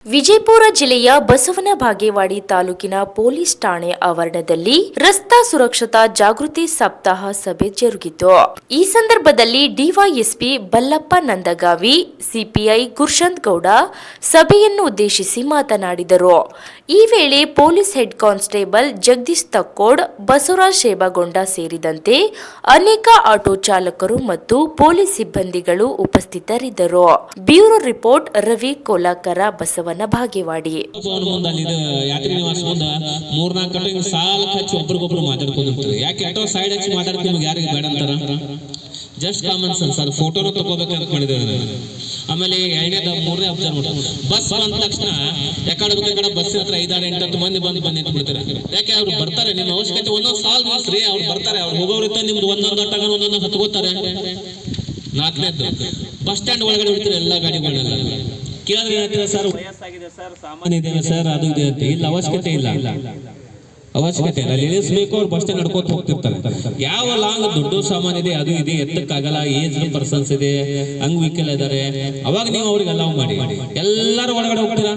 ವಿಜಯಪುರ ಜಿಲ್ಲೆಯ ಬಸವನ ಬಾಗೇವಾಡಿ ತಾಲೂಕಿನ ಪೊಲೀಸ್ ಠಾಣೆ ಆವರಣದಲ್ಲಿ ರಸ್ತಾ ಸುರಕ್ಷತಾ ಜಾಗೃತಿ ಸಪ್ತಾಹ ಸಭೆ ಜರುಗಿತು. ಈ ಸಂದರ್ಭದಲ್ಲಿ ಡಿವೈಎಸ್ಪಿ ಬಲ್ಲಪ್ಪ ನಂದಗಾವಿ, ಸಿಪಿಐ ಗುರುಶಾಂತ್ ಗೌಡ ಸಭೆಯನ್ನು ಉದ್ದೇಶಿಸಿ ಮಾತನಾಡಿದರು. ಈ ವೇಳೆ police head constable Jagadish Takkod, Basavaraj Shebagonda ಸೇರಿದಂತೆ ಅನೇಕ ಆಟೋ ಚಾಲಕರು ಮತ್ತು ಪೊಲೀಸ್ ಸಿಬ್ಬಂದಿಗಳು ಉಪಸ್ಥಿತರಿದ್ದರು. Bureau report Ravi ಕೋಲಾಕರ, Basavana Bagewadi. ಯಾತ್ರಿ ನಿವಾಸ ಮುಂದ 3-4 ಕಡೆ ಹಿಂಗ ಸಾಲ ಹಚ್ಚಿ ಒಬ್ರಿಗೊಬ್ರು ಮಾತಾಡ್ಕೊಂಡಿರ್ತಾರೆ. ಯಾಕೆ ಆಟೋ ಸೈಡ್ ಹಚ್ಚಿ ಮಾತಾಡ್ತೀವಿ, ನಿಮ್ಗೆ ಯಾರಿಗೆ ಬೇಡ ಅಂತಾರ? Just common sense. ಅದು ಫೋಟೋನು ತಗೋಬೇಕಂತ ಮಾಡಿದ್ದೇವೆ. ಆಮೇಲೆ 2ನೇ ಅಬ್ಸರ್ವ್ ಮಾಡಿ, ಬಸ್ ಬಂದ ತಕ್ಷಣ ಯಾಕಡೆ ಬಸ್ ಹತ್ರ 5-8 ಮಂದಿ ಬಂದು ನಿಂತ್ಬಿಡ್ತಾರೆ. ಯಾಕೆ ಅವ್ರು ಬರ್ತಾರೆ, ನಿಮ್ಮ ಅವಶ್ಯಕತೆ ಒಂದೊಂದು ಸಾಲ್ ಮಾಸ್ರಿ ಅವ್ರು ಬರ್ತಾರೆ. ಅವ್ರು ಹೋಗೋರಿತ್ತ ನಿಮ್ದು ಒಂದೊಂದು ಅಟ್ಟಾಗ ಒಂದೊಂದು ಹತ್ಕೋತಾರೆ. 4ನೇದ್ದು ಬಸ್ ಸ್ಟ್ಯಾಂಡ್ ಒಳಗಡೆ ಹೊಡಿತಾರೆ ಎಲ್ಲ ಗಾಡಿಗಳನ್ನೆಲ್ಲ. ಕೇಳಿದ್ರೆ ಹೇಳ್ತೀರಾ, ಸರ್ ವಯಸ್ಸಾಗಿದೆ ಸರ್, ಸಾಮಾನ್ಯ ಇದ್ದೇವೆ ಸರ್, ಅದು ಇದೆ ಅಂತ. ಇಲ್ಲ, ಅವಶ್ಯಕತೆ ಇಲ್ಲ. ಲೇಡೀಸ್ ಬೇಕು, ಅವ್ರು ಬಸ್ ಸ್ಟ್ಯಾಂಡ್ ನಡ್ಕೋತ ಹೋಗ್ತಿರ್ತಾರೆ. ಯಾವ ಲಾಂಗ್ ದೊಡ್ಡ ಸಾಮಾನ್ಯ ಇದೆ, ಅದು ಇದೆ, ಎತ್ತಕ್ಕಾಗಲ್ಲ, ಏಜ್ ಪರ್ಸನ್ಸ್ ಇದೆ, ಅಂಗವಿಕಲ ಇದಾರೆ, ಅವಾಗ ನೀವು ಅವ್ರಿಗೆ ಅಲೌ ಮಾಡಿ. ಎಲ್ಲರೂ ಒಳಗಡೆ ಹೋಗ್ತೀರಾ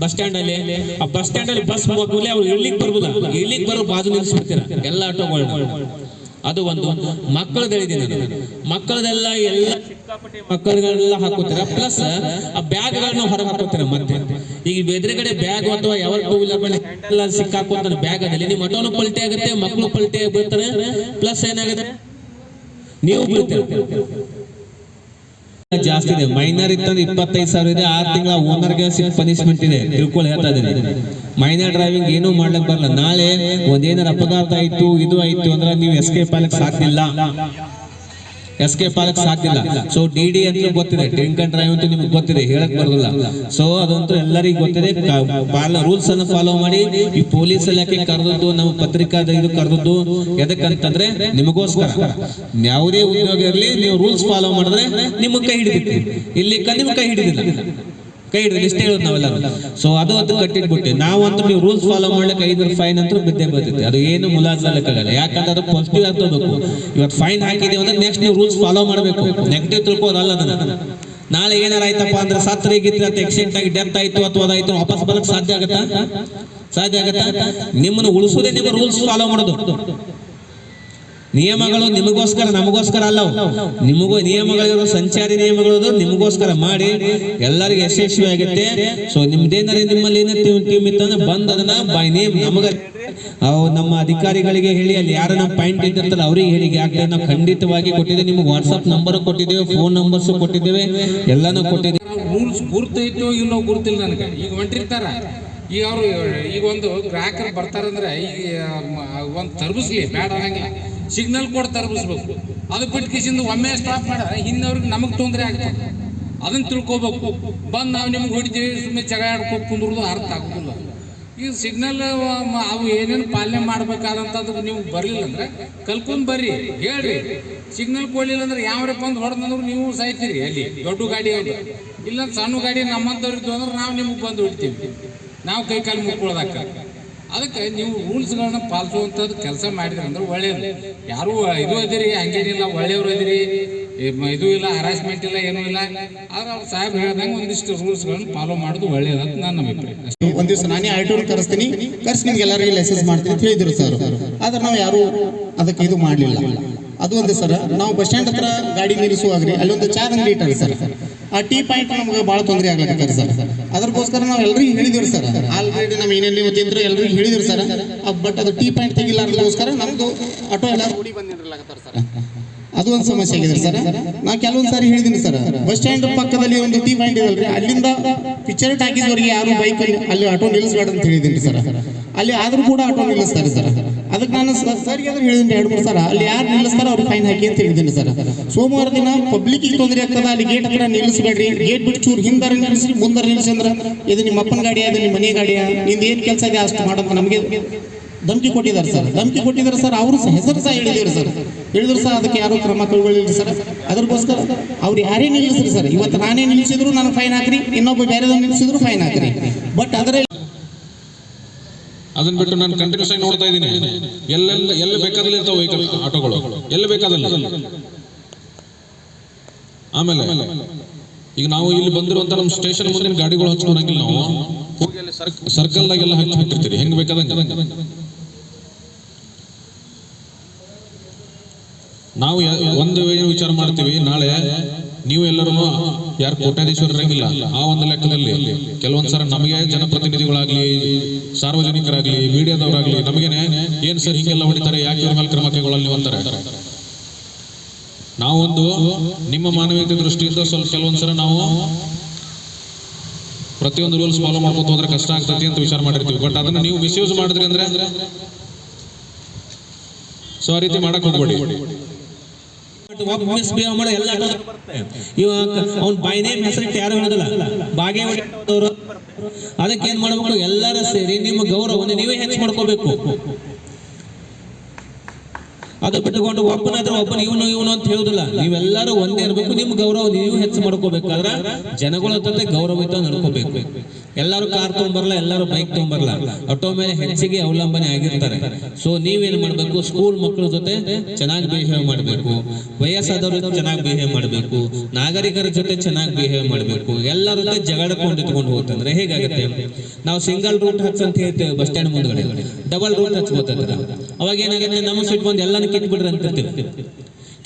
ಬಸ್ ಸ್ಟ್ಯಾಂಡ್ ಅಲ್ಲಿ. ಆ ಬಸ್ ಸ್ಟ್ಯಾಂಡ್ ಅಲ್ಲಿ ಬಸ್ ಹೋಗ್ಲಿ, ಅವ್ರು ಇರ್ಲಿಕ್ಕೆ ಬರ್ಬೋದ, ಇರ್ಲಿಕ್ಕೆ ಬರೋ ಬಾಜು ನಿಲ್ಲಿಸ್ಬಿಡ್ತೀರಾ ಎಲ್ಲ ಆಟೋಗಳನ್ನ. ಅದು ಒಂದು. ಮಕ್ಕಳದ್ದು ಹೇಳಿದ್ದೀನಿ ನಾನು, ಮಕ್ಕಳದೆಲ್ಲ ಎಲ್ಲ ಮಕ್ಕಳುಗಳೆಲ್ಲ ಹಾಕೋತೀರ. ಪ್ಲಸ್ ಆ ಬ್ಯಾಗ್ಗಳನ್ನ ಹೊರಗೆ ಹಾಕೋತೀರ. ಮತ್ತೆ ಈಗ ಎದುರುಗಡೆ ಬ್ಯಾಗ್ ಅಥವಾ ಯಾವ 2 ವೀಲರ್ ಎಲ್ಲ ಸಿಕ್ಕಾಕೋತಾನೆ ಬ್ಯಾಗ್ ಅದಲ್ಲಿ, ನಿಮ್ಮ ಆಟೋನು ಪಲ್ಟಿ ಆಗುತ್ತೆ, ಮಕ್ಕಳು ಪಲ್ಟಿ ಆಗಿ ಬೀಳ್ತಾರೆ. ಪ್ಲಸ್ ಏನಾಗುತ್ತೆ, ನೀವು ಬೀಳ್ತೀರ. ಜಾಸ್ತಿ ಇದೆ. ಮೈನರ್ ಇತ್ತಂದ್ರೆ 25,000 ಇದೆ. 6 ತಿಂಗಳ ಓನರ್ಗೆ ಪನಿಷ್ಮೆಂಟ್ ಇದೆ. ತಿಳ್ಕೊಳ್ಳಿ, ಹೇಳ್ತಾ ಇದ್ದೀನಿ. ಮೈನರ್ ಡ್ರೈವಿಂಗ್ ಏನೂ ಮಾಡ್ಲಿಕ್ಕೆ ಬರಲ್ಲ. ನಾಳೆ ಒಂದೇನಾರ ಅಪಘಾತ ಆಯ್ತು, ಇದು ಆಯ್ತು ಅಂದ್ರೆ ನೀವು ಎಸ್ಕೇಪ್ ಆಗಕ್ಕೆ ಸಾಧ್ಯ ಇಲ್ಲ. ಸೊ ಡಿ ಅಂತ ಗೊತ್ತಿದೆ, ಡ್ರಿಂಕ್ ಅಂಡ್ ಡ್ರೈವ್ ಅಂತ ನಿಮ್ಗೆ ಗೊತ್ತಿದೆ, ಹೇಳಕ್ ಬರೋದಿಲ್ಲ. ಸೊ ಅದಂತೂ ಎಲ್ಲರಿಗೂ ಗೊತ್ತಿದೆ. ರೂಲ್ಸ್ ಅನ್ನು ಫಾಲೋ ಮಾಡಿ. ಈ ಪೊಲೀಸ್ ಇಲಾಖೆ ಕರೆದದ್ದು, ನಮ್ಮ ಪತ್ರಿಕಾದ ಇದು ಕರೆದದ್ದು ಎದಕ್ಕಂತಂದ್ರೆ ನಿಮಗೋಸ್ಕರ. ಯಾವುದೇ ಉದ್ಯೋಗ ಇರಲಿ, ನೀವು ರೂಲ್ಸ್ ಫಾಲೋ ಮಾಡಿದ್ರೆ ನಿಮಗೆ ಕೈ ಹಿಡಿದಿತ್ತು. ಇಲ್ಲಿ ನಿಮ್ಗೆ ಕೈ ಹಿಡಿದಿಲ್ಲ, ಕೈ ಹಿಡಿದ್ರೆ ಇಷ್ಟೇ ಹೇಳೋದು ನಾವೆಲ್ಲರೂ. ಸೊ ಅದು ಕಟ್ಟಿಟ್ಬಿಟ್ಟು ನಾವಂತೂ ನೀವು ರೂಲ್ಸ್ ಫಾಲೋ ಮಾಡ್ಲಿಕ್ಕೆ 500 ಫೈನ್ ಅಂತೂ ಬಿದ್ದೇ ಬರ್ತೈತೆ. ಅದು ಏನು ಮುಲಾಜಾಗಲ್ಲ. ಯಾಕಂದ್ರೆ ಅದು ಪಾಸಿಟಿವ್ ಆಗ್ತೋಬೇಕು. ಇವತ್ತು ಫೈನ್ ಹಾಕಿದೀವಿ ಅಂದ್ರೆ ನೆಕ್ಸ್ಟ್ ನೀವು ರೂಲ್ಸ್ ಫಾಲೋ ಮಾಡಬೇಕು. ನೆಗೆಟಿವ್ ತಿಳ್ಕೋದಲ್ಲ. ನಾಳೆ ಏನಾರ ಆಯ್ತಪ್ಪ ಅಂದ್ರೆ ಸತ್ತರಿಗಿತ್ತು, ಆಕ್ಸಿಡೆಂಟ್ ಆಗಿ ಡೆತ್ ಆಯ್ತು ಅಥವಾ ಅದಾಯ್ತು, ವಾಪಸ್ ಬರಕ್ ಸಾಧ್ಯ ಆಗತ್ತಾ? ನಿಮ್ಮನ್ನು ಉಳಿಸೋದೇ ನಿಮ್ಮ ರೂಲ್ಸ್ ಫಾಲೋ ಮಾಡೋದು. ನಿಯಮಗಳು ನಿಮಗೋಸ್ಕರ, ನಮಗೋಸ್ಕರ ಅಲ್ಲ. ನಿಮಗೂ ನಿಯಮಗಳಿರೋ, ಸಂಚಾರಿ ನಿಯಮಗಳು ನಿಮಗೋಸ್ಕರ ಮಾಡಿ ಎಲ್ಲರಿಗೂ ಯಶಸ್ವಿ ಆಗುತ್ತೆ. ಸೊ ನಿಮ್ದೇನಾರೆ ನಿಮ್ಮಲ್ಲಿ ಏನಾರ ಟೀಮ್ ಇತ್ತಂದ್ರೆ ಬಂದ್ ಅದನ್ನ ಬೈ ನೇಮ್ ನಮಗ ನಮ್ಮ ಅಧಿಕಾರಿಗಳಿಗೆ ಹೇಳಿ, ಅಲ್ಲಿ ಯಾರು ನಮ್ಮ ಪಾಯಿಂಟ್ ಇದ್ದಿರ್ತಾರೆ ಅವ್ರಿಗೆ ಹೇಳಿ. ಯಾಕೆ ನಾವು ಖಂಡಿತವಾಗಿ ಕೊಟ್ಟಿದ್ದೇವೆ. ನಿಮ್ಗೆ ವಾಟ್ಸಪ್ ನಂಬರ್ ಕೊಟ್ಟಿದ್ದೇವೆ, ಫೋನ್ ನಂಬರ್ಸ್ ಕೊಟ್ಟಿದ್ದೇವೆ, ಎಲ್ಲಾನು ಕೊಟ್ಟಿದ್ದೇವೆ. ರೂಲ್ಸ್ ಗುರ್ತೈತೋ ಇಲ್ಲೋ ಗುರ್ತಿಲ್ಲ ನನಗೆ. ಈಗ ಹೊಂಟಿರ್ತಾರ, ಈಗ ಅವರು ಈಗ ಒಂದು ಗ್ರಾಹಕರು ಬರ್ತಾರಂದ್ರೆ ಈಗ ಒಂದು ತರ್ಬಿಸ್ಲಿ ಬೇಡ ಅನ್ನಂಗಿಲ್ಲ, ಸಿಗ್ನಲ್ ಕೊಟ್ಟು ತರ್ಬಿಸ್ಬೇಕು. ಅದು ಬಿಟ್ಟು ಕಿಸಿಂದ ಒಮ್ಮೆ ಸ್ಟಾಪ್ ಮಾಡ ಹಿಂದವ್ರಿಗೆ ನಮಗೆ ತೊಂದರೆ ಆಗ್ತದೆ. ಅದನ್ನ ತಿಳ್ಕೊಬೇಕು. ಬಂದು ನಾವು ನಿಮ್ಗೆ ಹೊಡಿತೀವಿ ಸುಮ್ಮನೆ ಜಗ ಆಡ್ಕೊಂಡು ಕುಂದ್ರದು ಅರ್ಥ ಆಗೋದಿಲ್ಲ. ಈಗ ಸಿಗ್ನಲ್ ಅವು ಏನೇನು ಪಾಲನೆ ಮಾಡ್ಬೇಕಾದಂಥದ್ದು ನೀವು ಬರಲಿಲ್ಲ ಅಂದ್ರೆ ಕಲ್ಕೊಂಡು ಬರ್ರಿ, ಹೇಳ್ರಿ. ಸಿಗ್ನಲ್ ಕೊಡ್ಲಿಲ್ಲ ಅಂದ್ರೆ ಯಾವ್ರಪ್ಪ ಬಂದು ಹೊಡೆದಂದ್ರೆ ನೀವು ಸಾಯ್ತೀರಿ. ಅಲ್ಲಿ ದೊಡ್ಡ ಗಾಡಿ ಅವ್ರು ಇಲ್ಲ, ಸಣ್ಣ ಗಾಡಿ ನಮ್ಮಂಥವ್ರಿದ್ದು ಅಂದ್ರೆ ನಾವು ನಿಮಗೆ ಬಂದು ಹೊಡಿತೀವಿ, ನಾವು ಕೈ ಕಾಲು ಮುಕ್ಕೊಳ್ಳೋದಕ್ಕ. ಅದಕ್ಕೆ ನೀವು ರೂಲ್ಸ್ಗಳನ್ನ ಪಾಲಿಸುವಂಥದ್ದು ಕೆಲಸ ಮಾಡಿದ್ರಿ ಅಂದ್ರೆ ಒಳ್ಳೇದು. ಯಾರು ಇದು ಅದಿರಿ ಹಂಗೇನಿಲ್ಲ, ಒಳ್ಳೆಯವರು ಅದಿರಿ, ಇದು ಇಲ್ಲ, ಹರಾಸ್ಮೆಂಟ್ ಇಲ್ಲ, ಏನೂ ಇಲ್ಲ. ಆದ್ರೆ ಅವ್ರು ಸಾಹೇಬ್ ಹೇಳ್ದಂಗೆ ಒಂದಿಷ್ಟು ರೂಲ್ಸ್ಗಳನ್ನ ಫಾಲೋ ಮಾಡೋದು ಒಳ್ಳೇದಂತ ನನ್ನ ಅಭಿಪ್ರಾಯ. ಒಂದ್ ದಿವಸ ನಾನೇ ಆಟೋನ ಕರೆಸಿ ನಿಮ್ಗೆ ಎಲ್ಲರಿಗೂ ಲೈಸೆನ್ಸ್ ಮಾಡ್ತೀನಿ ಅಂತ ಹೇಳಿದ್ರು ಸರ್. ಆದ್ರೆ ನಾವು ಯಾರು ಅದಕ್ಕೆ ಇದು ಮಾಡಲಿಲ್ಲ. ಅದು ಒಂದು ಸರ್, ನಾವು ಬಸ್ ಸ್ಟ್ಯಾಂಡ್ ಹತ್ರ ಗಾಡಿ ನಿಲ್ಲಿಸುವಾಗ್ರಿ ಅಲ್ಲಿ ಒಂದು ಚಾ ಅಂಗಡಿ ಇಟ್ಟಾರೆ ಸರ್. ಆ ಟೀ ಪಾಯಿಂಟ್ ನಮ್ಗೆ ಭಾಳ ತೊಂದರೆ ಆಗ್ಲಕ್ಕೆ ಸರ್. ಅದಕ್ಕೋಸ್ಕರ ನಾವು ಎಲ್ರಿಗೂ ಹೇಳಿದಿರಿ ಸರ್. ಆಲ್ರೆಡಿ ನಾವು ಏನೇನು ತಿಂದ್ರು ಎಲ್ರಿಗೂ ಹೇಳಿದಿರಿ ಸರ್. ಬಟ್ ಅದು ಟೀ ಪಾಯಿಂಟ್ ತೆಗಿಲಾರ್ದಕ್ಕೋಸ್ಕರ ನಮ್ದು ಆಟೋ ಎಲ್ಲ ಓಡಿ ಬಂದಿರಲಾಗತ್ತಾರ ಸರ್. ಅದು ಒಂದು ಸಮಸ್ಯೆ ಆಗಿದೆ ಸರ್. ನಾ ಕೆಲವೊಂದು ಸಾರಿ ಹೇಳಿದ್ದೀನಿ ಸರ್, ಬಸ್ ಸ್ಟ್ಯಾಂಡ್ ಪಕ್ಕದಲ್ಲಿ ಒಂದು ಟೀ ಪಾಯಿಂಟ್ ಇದಲ್ರಿ, ಅಲ್ಲಿಂದ ಪಿಕ್ಚರ್ ಟಾಕೀಸ್ವರೆಗೆ ಯಾರು ಬೈಕಲ್ಲಿ ಅಲ್ಲಿ ಆಟೋ ನಿಲ್ಲಿಸಬೇಡ ಅಂತ ಹೇಳಿದ್ದೀನಿ ಸರ್. ಅಲ್ಲಿ ಆದ್ರೂ ಕೂಡ ಆಟೋ ನಿಲ್ಲಿಸ್ತಾರೆ ಸರ್. ಅದಕ್ಕೆ ನಾನು ಸರಿಗೆ ಆದ್ರೂ ಹೇಳಿದ್ದೀನಿ 2-3 ಸಲ, ಅಲ್ಲಿ ಯಾರು ನಿಲ್ಲಿಸ್ತಾರೋ ಅವ್ರಿಗೆ ಫೈನ್ ಹಾಕಿ ಅಂತ ಹೇಳಿದ್ದೀನಿ ಸರ್. ಸೋಮವಾರ ದಿನ ಪಬ್ಲಿಕ್ಗೆ ತೊಂದರೆ ಆಗ್ತದೆ, ಅಲ್ಲಿ ಗೇಟ್ ಹತ್ರ ನಿಲ್ಲಿಸಬೇಡ್ರಿ, ಗೇಟ್ ಬಿಟ್ಟು ಚೂರು ಹಿಂದಾರ ನಿಲ್ಲಿಸಿ ಮುಂದಾರ ನಿಲ್ಲಿಸಿ ಅಂದ್ರೆ ಇದು ನಿಮ್ಮ ಅಪ್ಪನ ಗಾಡಿಯ, ಇದು ನಿಮ್ಮ ಮನೆ ಗಾಡಿಯ, ನಿಂದು ಏನು ಕೆಲಸ ಇದೆ ಅಷ್ಟು ಮಾಡೋದು ನಮಗೆ ಧಮಕಿ ಕೊಟ್ಟಿದ್ದಾರೆ ಸರ್. ಅವರು ಹೆಸರು ಸಹ ಹೇಳಿದ್ರು ಸರ್. ಅದಕ್ಕೆ ಯಾರು ಕ್ರಮ ಕೈಗೊಳ್ಳಿಲ್ಲ ಸರ್. ಅದಕ್ಕೋಸ್ಕರ ಅವ್ರು ಯಾರೇ ನಿಲ್ಲಿಸ್ರಿ ಸರ್, ಇವತ್ತು ನಾನೇ ನಿಲ್ಲಿಸಿದ್ರು ನನಗೆ ಫೈನ್ ಹಾಕ್ರಿ, ಇನ್ನೊಬ್ಬ ಬೇರೆದವ್ರು ನಿಲ್ಲಿಸಿದ್ರು ಫೈನ್ ಹಾಕ್ರಿ. ಬಟ್ ಅದನ್ನ ಬಿಟ್ಟು ನಾನು ಕಂಟಿನ್ಯೂಸ್ ಆಗಿ ನೋಡ್ತಾ ಇದ್ದೀನಿ. ಎಲ್ಲ ಬೇಕಾದಲ್ಲಿ ಇರ್ತಾವೆ ವೆಹಿಕಲ್, ಆಟೋಗಳು ಎಲ್ಲ ಬೇಕಾದಲ್ಲಿ. ಆಮೇಲೆ ಈಗ ನಾವು ಇಲ್ಲಿ ಬಂದಿರುವಂತ ನಮ್ಮ ಸ್ಟೇಷನ್ ಮುಂದಿನ ಗಾಡಿಗಳು ಹಚ್ಕೊಳಂಗಿಲ್ಲ, ನಾವು ಹೋಗಿ ಅಲ್ಲಿ ಸರ್ಕಲ್ದಾಗೆಲ್ಲ ಹಚ್ಚಿ ಬಿಟ್ಟಿರ್ತೀರಿ ಹೆಂಗ್ ಬೇಕಾದಂಗೆ. ನಾವು ಒಂದು ವಿಚಾರ ಮಾಡ್ತೀವಿ, ನಾಳೆ ನೀವು ಎಲ್ಲರೂ ಯಾರು ಕೋಟ್ಯಾಧೀಶ್ವರ ಇರಂಗಿಲ್ಲ, ಆ ಒಂದು ಲೆಕ್ಕದಲ್ಲಿ ಕೆಲವೊಂದ್ಸಲ ನಮಗೆ ಜನಪ್ರತಿನಿಧಿಗಳಾಗ್ಲಿ, ಸಾರ್ವಜನಿಕರಾಗ್ಲಿ, ಮೀಡಿಯಾದವರಾಗ್ಲಿ ನಮಗೇನೆ ಏನ್ ಸರ್ ಹಿಂಗೆಲ್ಲ ಹೊಡಿತಾರೆ, ಯಾಕೆ ಇವ್ರ ಮೇಲೆ ಕ್ರಮ ಕೈಗೊಳ್ಳಲ್ಲ ಅಂತಾರೆ. ನಾವೊಂದು ನಿಮ್ಮ ಮಾನವೀಯತೆ ದೃಷ್ಟಿಯಿಂದ ಸ್ವಲ್ಪ ಕೆಲವೊಂದ್ಸಲ ನಾವು ಪ್ರತಿಯೊಂದು ರೂಲ್ಸ್ ಫಾಲೋ ಮಾಡ್ಕೊತ ಹೋದ್ರೆ ಕಷ್ಟ ಆಗ್ತದೆ ಅಂತ ವಿಚಾರ ಮಾಡಿರ್ತೀವಿ. ಬಟ್ ಅದನ್ನ ನೀವು ಮಿಸ್ಯೂಸ್ ಮಾಡಿದ್ರಿ ಅಂದ್ರೆ ಸೊ ಆ ರೀತಿ ಮಾಡಕ್ ಹೋಗ್ಬೇಡಿ. ಅವ್ನ ಬೈ ನೇಮ್ ಹೆಸರಿಟ್ಟು ಯಾರು ಹೇಳೋದಿಲ್ಲ, ಬಾಗೇವಾಡಿ ಅದಕ್ಕೆ ಏನ್ ಮಾಡ್ಬೇಕು, ಎಲ್ಲರೂ ಸೇರಿ ನಿಮ್ಮ ಗೌರವವನ್ನು ನೀವೇ ಹೆಚ್ಚು ಮಾಡ್ಕೋಬೇಕು. ಅದು ಬಿಟ್ಟುಕೊಂಡು ಒಬ್ಬನ ಇವನು ಅಂತ ಹೇಳುದಿಲ್ಲ, ನೀವೆಲ್ಲರೂ ಒಂದೇ ಇರಬೇಕು. ನಿಮ್ಮ ಗೌರವ ನೀವು ಹೆಚ್ಚು ಮಾಡ್ಕೋಬೇಕಾದ್ರೆ ಜನಗಳ ಜೊತೆ ಗೌರವಯುತ ನಡ್ಕೋಬೇಕು. ಎಲ್ಲರೂ ಕಾರ್ ತಗೊಂಬರಲ್ಲ, ಎಲ್ಲರೂ ಬೈಕ್ ತಗೊಂಬರಲ್ಲ, ಆಟೋ ಮೇಲೆ ಹೆಚ್ಚಿಗೆ ಅವಲಂಬನೆ ಆಗಿರ್ತಾರೆ. ಸೊ ನೀವೇನ್ ಮಾಡ್ಬೇಕು, ಸ್ಕೂಲ್ ಮಕ್ಕಳ ಜೊತೆ ಚೆನ್ನಾಗಿ ಬಿಹೇವ್ ಮಾಡಬೇಕು, ವಯಸ್ಸಾದವ್ರ ಜೊತೆ ಚೆನ್ನಾಗಿ ಬಿಹೇವ್ ಮಾಡಬೇಕು, ನಾಗರಿಕರ ಜೊತೆ ಚೆನ್ನಾಗಿ ಬಿಹೇವ್ ಮಾಡಬೇಕು. ಎಲ್ಲರ ಜೊತೆ ಜಗಳಕೊಂಡು ಇಟ್ಕೊಂಡು ಹೋಗ್ತಂದ್ರೆ ಹೇಗಾಗುತ್ತೆ? ನಾವು ಸಿಂಗಲ್ ರೂಟ್ ಹಚ್ ಅಂತ ಹೇಳ್ತೇವೆ ಬಸ್ ಸ್ಟ್ಯಾಂಡ್ ಮುಂದ್ಗಡೆ, ಡಬಲ್ ರೂಟ್ ಹಚ್ಕೋತಿದ್ರ ಅವಾಗ ಏನಾಗುತ್ತೆ, ನಮ್ಮ ಸಿಟ್ ಬಂದು ಎಲ್ಲಾನು ಕಿತ್ಬಿಡ್ರಿ ಅಂತಿರ್ತೀವಿ.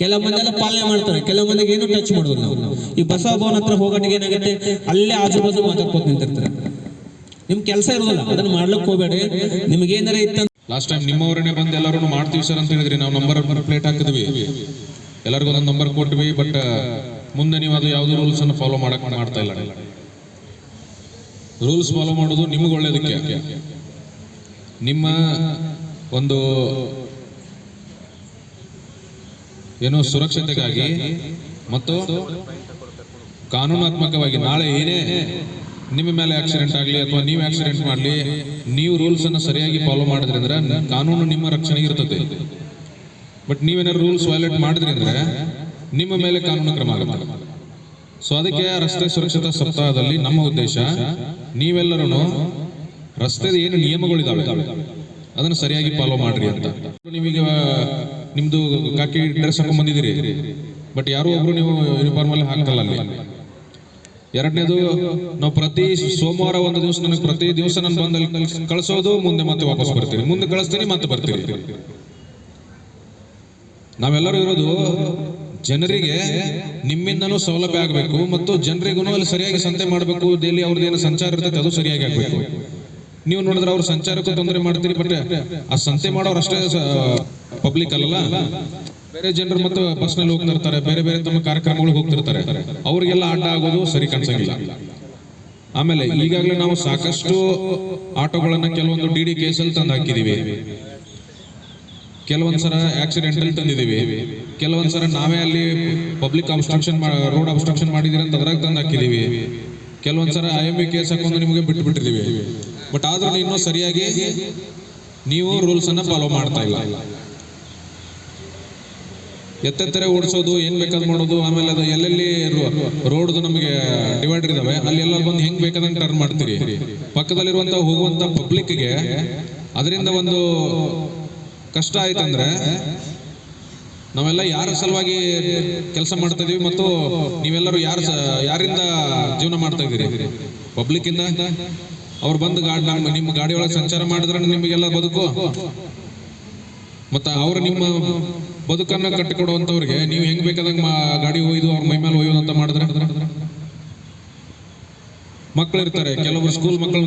ಕೆಲವು ಮಂದಿ ಎಲ್ಲ ಪಾಲನೆ ಮಾಡ್ತಾರೆ, ಕೆಲವು ಮಂದಿಗೆ ಏನು ಟಚ್ ಮಾಡೋದು. ನಾವು ಈ ಬಸವ ಭವನ ಹತ್ರ ಹೋಗೋಟಿಗೆ ಏನಾಗುತ್ತೆ, ಅಲ್ಲೇ ಆಜು ಬಾಜು ಮಾತಾಡ್ಕೋತ ನಿಂತಿರ್ತಾರೆ. ನಿಮ್ ಕೆಲಸ ಇರೋದಿಲ್ಲ, ಅದನ್ನ ಮಾಡ್ಲಿಕ್ಕೆ ಹೋಗ್ಬೇಡಿ. ನಿಮ್ಗೇನಾರ ಇತ್ತ ಲಾಸ್ಟ್ ಟೈಮ್ ನಿಮ್ಮವರನ್ನೇ ಬಂದು ಎಲ್ಲರೂ ಮಾಡ್ತೀವಿ ಸರ್ ಅಂತ ಹೇಳಿದ್ರಿ, ನಾವು ನಂಬರ್ ಪ್ಲೇಟ್ ಹಾಕಿದ್ವಿ, ಎಲ್ಲರಿಗೂ ಒಂದೊಂದು ನಂಬರ್ ಕೊಟ್ವಿ. ಬಟ್ ಮುಂದೆ ನೀವು ಅದು ಯಾವ್ದು ರೂಲ್ಸ್ ಅನ್ನು ಫಾಲೋ ಮಾಡ್ತಾ ಇಲ್ಲ. ರೂಲ್ಸ್ ಫಾಲೋ ಮಾಡೋದು ನಿಮ್ಗೆ ಒಳ್ಳೇದಕ್ಕೆ, ನಿಮ್ಮ ಒಂದು ಏನೋ ಸುರಕ್ಷತೆಗಾಗಿ ಮತ್ತು ಕಾನೂನಾತ್ಮಕವಾಗಿ ನಾಳೆ ಏನೇ ನಿಮ್ಮ ಮೇಲೆ ಆಕ್ಸಿಡೆಂಟ್ ಆಗಲಿ ಅಥವಾ ನೀವು ಆಕ್ಸಿಡೆಂಟ್ ಮಾಡಲಿ, ನೀವು ರೂಲ್ಸ್ ಅನ್ನು ಸರಿಯಾಗಿ ಫಾಲೋ ಮಾಡಿದ್ರಿ ಅಂದ್ರೆ ಕಾನೂನು ನಿಮ್ಮ ರಕ್ಷಣೆಗೆ ಇರ್ತದೆ. ಬಟ್ ನೀವೇನಾದ್ರು ರೂಲ್ಸ್ ವೈಲೇಟ್ ಮಾಡಿದ್ರಿ ಅಂದ್ರೆ ನಿಮ್ಮ ಮೇಲೆ ಕಾನೂನು ಕ್ರಮ ಆಗುತ್ತೆ. ಸೊ ಅದಕ್ಕೆ ರಸ್ತೆ ಸುರಕ್ಷತಾ ಸಪ್ತಾಹದಲ್ಲಿ ನಮ್ಮ ಉದ್ದೇಶ, ನೀವೆಲ್ಲರೂ ರಸ್ತೆದ ಏನು ನಿಯಮಗಳಿದಾವೆ ಅದನ್ನು ಸರಿಯಾಗಿ ಫಾಲೋ ಮಾಡ್ರಿ ಅಂತ. ನೀವೀಗ ನಿಮ್ದು ಕಾಕಿ ಡ್ರೆಸ್ ಹಾಕೊಂಡ್ ಬಂದಿದ್ದೀರಿ, ಬಟ್ ಯಾರೋ ಒಬ್ರು ನೀವು ಯೂನಿಫಾರ್ಮ್ ಅಲ್ಲಿ ಹಾಕಲ್ಲ ಅಲ್ಲಿ. ಎರಡನೇದು, ನಾವು ಪ್ರತಿ ಸೋಮವಾರ ಒಂದು ದಿವಸ ನನಗೆ ಪ್ರತಿ ದಿವಸ ನಾನು ಬಂದಲ್ಲಿ ಕಳಿಸೋದು, ಮುಂದೆ ಮತ್ತೆ ವಾಪಸ್ ಬರ್ತೀರಿ, ಮುಂದೆ ಕಳಿಸ್ತೀನಿ ಮತ್ತೆ ಬರ್ತೀರಿ. ನಾವೆಲ್ಲರೂ ಇರೋದು ಜನರಿಗೆ ನಿಮ್ಮಿಂದನೂ ಸೌಲಭ್ಯ ಆಗಬೇಕು ಮತ್ತು ಜನರಿಗೂ ಅಲ್ಲಿ ಸರಿಯಾಗಿ ಸಂತೆ ಮಾಡಬೇಕು. ಡೈಲಿ ಅವ್ರದ್ದೇನು ಸಂಚಾರ ಇರ್ತೈತೆ ಅದು ಸರಿಯಾಗಿ ಆಗ್ಬೇಕು. ನೀವು ನೋಡಿದ್ರೆ ಅವ್ರ ಸಂಚಾರಕ್ಕೂ ತೊಂದರೆ ಮಾಡ್ತೀರಿ, ಬಟ್ ಆ ಸಂತೆ ಮಾಡೋರು ಅಷ್ಟೇ ಪಬ್ಲಿಕ್ ಅಲ್ಲಲ್ಲ, ಬೇರೆ ಜನರು ಮತ್ತು ಬಸ್ನಲ್ಲಿ ಹೋಗ್ತಿರ್ತಾರೆ, ಬೇರೆ ಬೇರೆ ತಮ್ಮ ಕಾರ್ಯಕ್ರಮಗಳಿಗೆ ಹೋಗ್ತಿರ್ತಾರೆ, ಅವ್ರಿಗೆಲ್ಲ ಅಡ್ಡ ಆಗೋದು ಸರಿ ಕಾಣಿಸಂಗಿಲ್ಲ. ಆಮೇಲೆ ಈಗಾಗಲೇ ನಾವು ಸಾಕಷ್ಟು ಆಟೋಗಳನ್ನ ಕೆಲವೊಂದು DD ಕೇಸಲ್ಲಿ ತಂದು ಹಾಕಿದೀವಿ, ಕೆಲವೊಂದ್ಸಲ ಆಕ್ಸಿಡೆಂಟಲ್ ತಂದಿದ್ದೀವಿ, ಕೆಲವೊಂದ್ಸಲ ನಾವೇ ಅಲ್ಲಿ ಪಬ್ಲಿಕ್ ಅಬ್ಸ್ಟ್ರಕ್ಷನ್ ರೋಡ್ ಅಬ್ಸ್ಟ್ರಕ್ಷನ್ ಮಾಡಿದೀರಿ ಅಂತ ಅದ್ರಾಗ ತಂದು ಹಾಕಿದೀವಿ, ಕೆಲವೊಂದ್ಸಲ IMV ಕೇಸ್ ಹಾಕೊಂಡು ನಿಮಗೆ ಬಿಟ್ಟಿದ್ದೀವಿ. ಬಟ್ ಆದ್ರೂ ಇನ್ನೂ ಸರಿಯಾಗಿ ನೀವು ರೂಲ್ಸ್ ಅನ್ನ ಫಾಲೋ ಮಾಡ್ತಾ ಇಲ್ಲ. ಎತ್ತೆತ್ತರೆ ಓಡಿಸೋದು, ಏನ್ ಬೇಕಾದ್ ಮಾಡೋದು, ಆಮೇಲೆ ಅದು ಎಲ್ಲೆಲ್ಲಿ ರೋಡ್ ನಮಗೆ ಡಿವೈಡರ್ ಇದಾವೆ ಅಲ್ಲಿ ಎಲ್ಲ ಬಂದು ಹೆಂಗ್ ಬೇಕಾದಂಗೆ ಟರ್ನ್ ಮಾಡ್ತೀರಿ. ಪಕ್ಕದಲ್ಲಿರುವಂತ ಹೋಗುವಂತ ಪಬ್ಲಿಕ್ಗೆ ಅದರಿಂದ ಒಂದು ಕಷ್ಟ ಆಯ್ತಂದ್ರೆ ನಾವೆಲ್ಲ ಯಾರ ಸಲುವಾಗಿ ಕೆಲಸ ಮಾಡ್ತಾ ಇದೀವಿ ಮತ್ತು ನೀವೆಲ್ಲರೂ ಯಾರಿಂದ ಜೀವನ ಮಾಡ್ತಾ ಇದ್ದೀರಿ? ಪಬ್ಲಿಕ್ ಇಂದ. ಅವ್ರು ಬಂದು ನಿಮ್ಮ ಗಾಡಿ ಒಳಗೆ ಸಂಚಾರ ಮಾಡಿದ್ರೆ ನಿಮಗೆಲ್ಲ ಬದುಕು, ಮತ್ತೆ ಅವ್ರು ನಿಮ್ಮ ಬದುಕನ್ನ ಕಟ್ಟಿಕೊಡುವಂತವ್ರಿಗೆ ನೀವು ಹೆಂಗ್ ಬೇಕಾದಂಗೆ ಗಾಡಿ ಒಯ್ದು ಅವ್ರ ಮೈ ಮೇಲೆ ಒಯ್ಯೋದು ಅಂತ ಮಾಡಿದ್ರೆ, ಮಕ್ಕಳು ಇರ್ತಾರೆ, ಕೆಲವರು ಸ್ಕೂಲ್ ಮಕ್ಕಳು